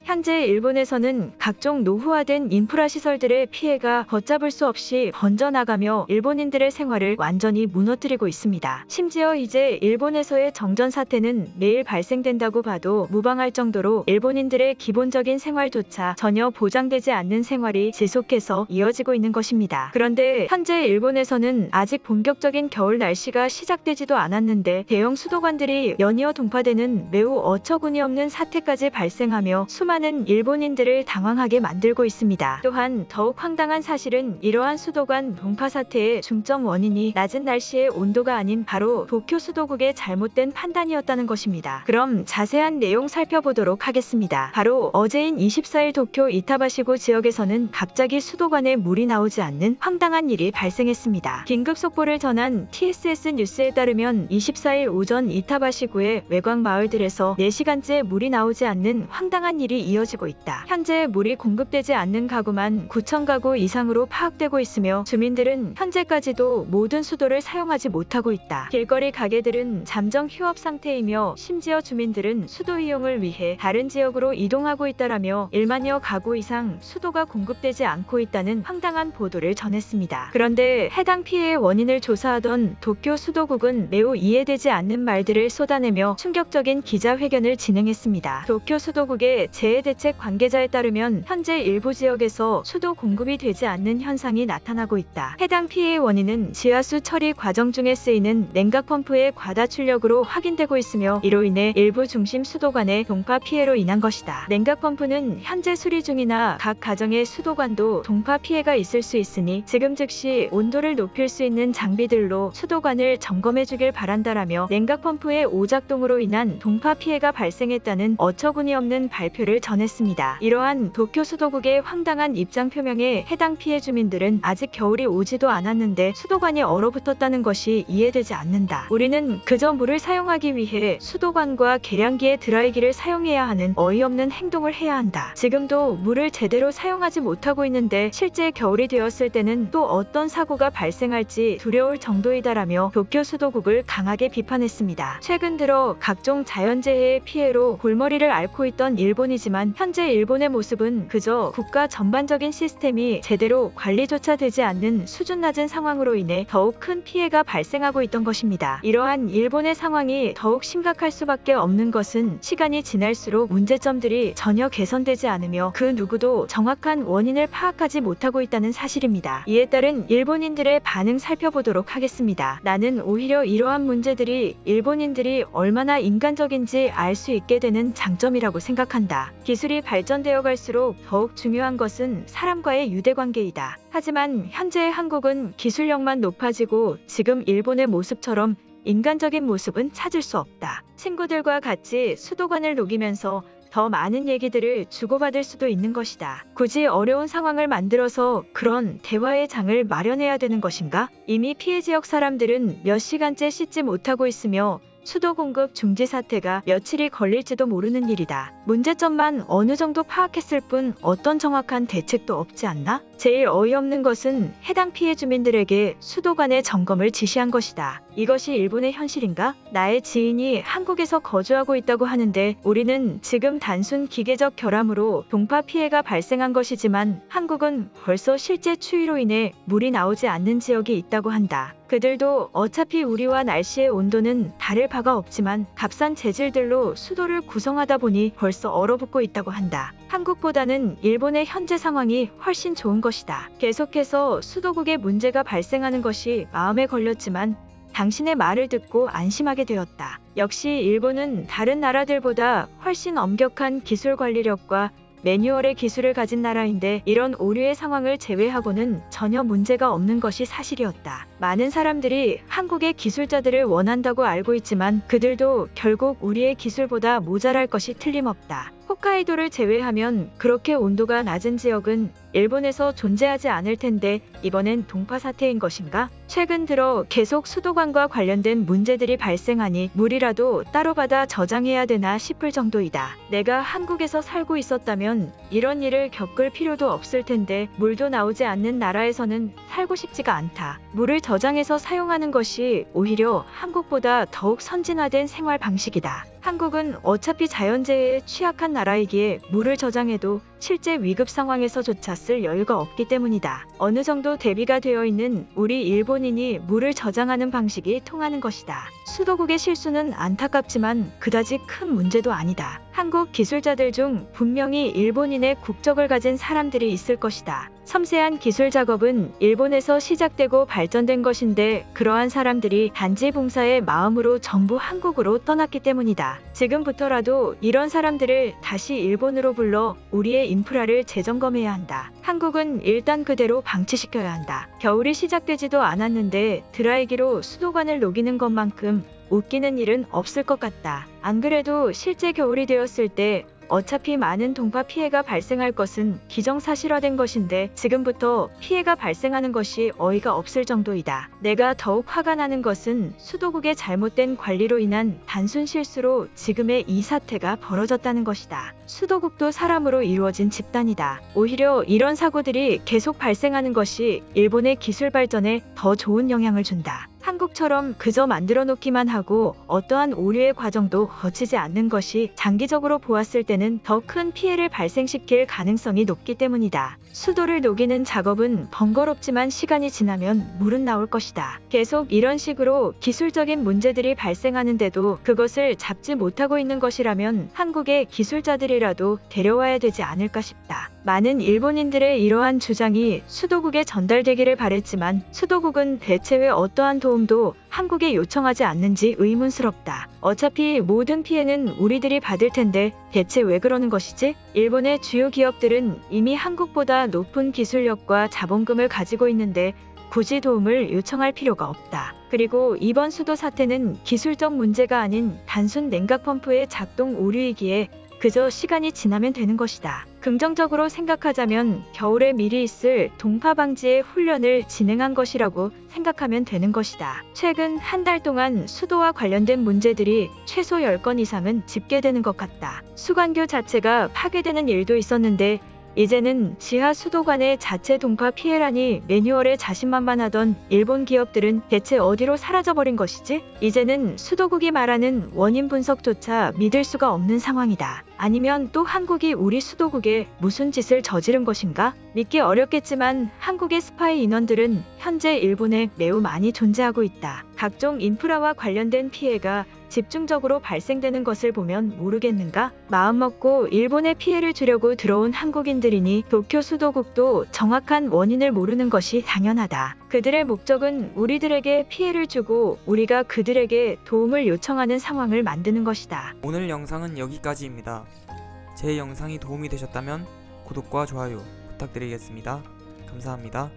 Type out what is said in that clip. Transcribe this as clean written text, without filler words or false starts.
현재 일본에서는 각종 노후화된 인프라 시설들의 피해가 걷잡을 수 없이 번져나가며 일본인들의 생활을 완전히 무너뜨리고 있습니다. 심지어 이제 일본에서의 정전 사태는 매일 발생된다고 봐도 무방할 정도로 일본인들의 기본적인 생활조차 전혀 보장되지 않는 생활이 지속해서 이어지고 있는 것입니다. 그런데 현재 일본에서는 아직 본격적인 겨울 날씨가 시작되지도 않았는데 대형 수도관들이 연이어 동파되는 매우 어처구니 없는 사태까지 발생하며 수많은 일본인들을 당황하게 만들고 있습니다. 또한 더욱 황당한 사실은 이러한 수도관 동파 사태의 중점 원인이 낮은 날씨의 온도가 아닌 바로 도쿄 수도국의 잘못된 판단이었다는 것입니다. 그럼 자세한 내용 살펴보도록 하겠습니다. 바로 어제인 24일 도쿄 이타바시구 지역에서는 갑자기 수도관에 물이 나오지 않는 황당한 일이 발생했습니다. 긴급 속보를 전한 TSS 뉴스에 따르면 24일 오전 이타바시구의 외곽 마을들에서 4시간째 물이 나오지 않는 황당한 일이 이어지고 있다. 현재 물이 공급되지 않는 가구만 9천 가구 이상으로 파악되고 있으며 주민들은 현재까지도 모든 수도를 사용하지 못하고 있다. 길거리 가게들은 잠정 휴업 상태이며 심지어 주민들은 수도 이용을 위해 다른 지역으로 이동하고 있다라며 1만여 가구 이상 수도가 공급되지 않고 있다는 황당한 보도를 전했습니다. 그런데 해당 피해의 원인을 조사하던 도쿄 수도국은 매우 이해되지 않는 말들을 쏟아내며 충격적인 기자회견을 진행했습니다. 도쿄 수도국의 재해대책 관계자에 따르면 현재 일부 지역에서 수도 공급이 되지 않는 현상이 나타나고 있다. 해당 피해의 원인은 지하수 처리 과정 중에 쓰이는 냉각 펌프의 과다 출력으로 확인되고 있으며 이로 인해 일부 중심 수도관의 동파 피해로 인한 것이다. 냉각 펌프는 현재 수리 중이나 각 가정의 수도관도 동파 피해가 있을 수 있으니 지금 즉시 온도를 높일 수 있는 장비들로 수도관을 점검해 주길 바란다라며 냉각 펌프의 오작동으로 인한 동파 피해가 발생했다는 어처구니 없는 발표를 전했습니다. 이러한 도쿄 수도국의 황당한 입장 표명에 해당 피해 주민들은 아직 겨울이 오지도 않았는데 수도관이 얼어붙었다는 것이 이해되지 않는다. 우리는 그저 물을 사용하기 위해 수도관과 계량기의 드라이기를 사용해야 하는 어이없는 행동을 해야 한다. 지금도 물을 제대로 사용하지 못하고 있는데 실제 겨울이 되었을 때는 또 어떤 사고가 발생할지 두려울 정도이다라며 도쿄 수도국을 강하게 비판했습니다. 최근 들어 각종 자연재해의 피해로 골머리를 앓고 있던 일본이지만 현재 일본의 모습은 그저 국가 전반적인 시스템이 제대로 관리조차 되지 않는 수준 낮은 상황으로 인해 더욱 큰 피해가 발생하고 있던 것입니다. 이러한 일본의 상황이 더욱 심각할 수밖에 없는 것은 시간이 지날수록 문제점들이 전혀 개선되지 않으며 그 누구도 정확한 원인을 파악하지 못하고 있다는 사실입니다. 이에 따른 일본인들의 반응 살펴보도록 하겠습니다. 나는 오히려 이러한 문제들이 일본인들이 얼마나 인간적인지 알 수 있게 되는 장점이라고 생각한다. 기술이 발전되어 갈수록 더욱 중요한 것은 사람과의 유대관계이다. 하지만 현재 한국은 기술력만 높아지고 지금 일본의 모습처럼 인간적인 모습은 찾을 수 없다. 친구들과 같이 수도관을 녹이면서 더 많은 얘기들을 주고받을 수도 있는 것이다. 굳이 어려운 상황을 만들어서 그런 대화의 장을 마련해야 되는 것인가? 이미 피해 지역 사람들은 몇 시간째 씻지 못하고 있으며 수도 공급 중지 사태가 며칠이 걸릴지도 모르는 일이다. 문제점만 어느 정도 파악했을 뿐 어떤 정확한 대책도 없지 않나? 제일 어이없는 것은 해당 피해 주민들에게 수도관의 점검을 지시한 것이다. 이것이 일본의 현실인가? 나의 지인이 한국에서 거주하고 있다고 하는데 우리는 지금 단순 기계적 결함으로 동파 피해가 발생한 것이지만 한국은 벌써 실제 추위로 인해 물이 나오지 않는 지역이 있다고 한다. 그들도 어차피 우리와 날씨의 온도는 다를 바가 없지만 값싼 재질들로 수도를 구성하다 보니 벌써 얼어붙고 있다고 한다. 한국보다는 일본의 현재 상황이 훨씬 좋은 것이다. 계속해서 수도국에 문제가 발생하는 것이 마음에 걸렸지만 당신의 말을 듣고 안심하게 되었다. 역시 일본은 다른 나라들보다 훨씬 엄격한 기술 관리력과 매뉴얼의 기술을 가진 나라인데 이런 오류의 상황을 제외하고는 전혀 문제가 없는 것이 사실이었다. 많은 사람들이 한국의 기술자들을 원한다고 알고 있지만 그들도 결국 우리의 기술보다 모자랄 것이 틀림없다. 홋카이도를 제외하면 그렇게 온도가 낮은 지역은 일본에서 존재하지 않을 텐데 이번엔 동파 사태인 것인가? 최근 들어 계속 수도관과 관련된 문제들이 발생하니 물이라도 따로 받아 저장해야 되나 싶을 정도이다. 내가 한국에서 살고 있었다면 이런 일을 겪을 필요도 없을 텐데 물도 나오지 않는 나라에서는 살고 싶지가 않다. 물을 저장해서 사용하는 것이 오히려 한국보다 더욱 선진화된 생활 방식이다. 한국은 어차피 자연재해에 취약한 나라이기에 물을 저장해도 실제 위급 상황에서조차 쓸 여유가 없기 때문이다. 어느 정도 대비가 되어 있는 우리 일본인이 물을 저장하는 방식이 통하는 것이다. 수도국의 실수는 안타깝지만 그다지 큰 문제도 아니다. 한국 기술자들 중 분명히 일본인의 국적을 가진 사람들이 있을 것이다. 섬세한 기술 작업은 일본에서 시작되고 발전된 것인데 그러한 사람들이 단지 봉사의 마음으로 전부 한국으로 떠났기 때문이다. 지금부터라도 이런 사람들을 다시 일본으로 불러 우리의 인프라를 재점검해야 한다. 한국은 일단 그대로 방치시켜야 한다. 겨울이 시작되지도 않았는데 드라이기로 수도관을 녹이는 것만큼 웃기는 일은 없을 것 같다. 안 그래도 실제 겨울이 되었을 때 어차피 많은 동파 피해가 발생할 것은 기정사실화된 것인데 지금부터 피해가 발생하는 것이 어이가 없을 정도이다. 내가 더욱 화가 나는 것은 수도국의 잘못된 관리로 인한 단순 실수로 지금의 이 사태가 벌어졌다는 것이다. 수도국도 사람으로 이루어진 집단이다. 오히려 이런 사고들이 계속 발생하는 것이 일본의 기술 발전에 더 좋은 영향을 준다. 한국처럼 그저 만들어 놓기만 하고 어떠한 오류의 과정도 거치지 않는 것이 장기적으로 보았을 때는 더 큰 피해를 발생시킬 가능성이 높기 때문이다. 수도를 녹이는 작업은 번거롭지만 시간이 지나면 물은 나올 것이다. 계속 이런 식으로 기술적인 문제들이 발생하는데도 그것을 잡지 못하고 있는 것이라면 한국의 기술자들이라도 데려와야 되지 않을까 싶다. 많은 일본인들의 이러한 주장이 수도국에 전달되기를 바랬지만 수도국은 대체 왜 어떠한 도움도 한국에 요청하지 않는지 의문스럽다. 어차피 모든 피해는 우리들이 받을 텐데 대체 왜 그러는 것이지? 일본의 주요 기업들은 이미 한국보다 높은 기술력과 자본금을 가지고 있는데 굳이 도움을 요청할 필요가 없다. 그리고 이번 수도 사태는 기술적 문제가 아닌 단순 냉각 펌프의 작동 오류이기에 그저 시간이 지나면 되는 것이다. 긍정적으로 생각하자면 겨울에 미리 있을 동파 방지의 훈련을 진행한 것이라고 생각하면 되는 것이다. 최근 한 달 동안 수도와 관련된 문제들이 최소 10건 이상은 집계되는 것 같다. 수관교 자체가 파괴되는 일도 있었는데 이제는 지하 수도관의 자체 동파 피해라니 매뉴얼에 자신만만하던 일본 기업들은 대체 어디로 사라져버린 것이지? 이제는 수도국이 말하는 원인 분석조차 믿을 수가 없는 상황이다. 아니면 또 한국이 우리 수도국에 무슨 짓을 저지른 것인가? 믿기 어렵겠지만 한국의 스파이 인원들은 현재 일본에 매우 많이 존재하고 있다. 각종 인프라와 관련된 피해가 집중적으로 발생되는 것을 보면 모르겠는가? 마음먹고 일본의 피해를 주려고 들어온 한국인들이니 도쿄 수도국도 정확한 원인을 모르는 것이 당연하다. 그들의 목적은 우리들에게 피해를 주고 우리가 그들에게 도움을 요청하는 상황을 만드는 것이다. 오늘 영상은 여기까지입니다. 제 영상이 도움이 되셨다면 구독과 좋아요 부탁드리겠습니다. 감사합니다.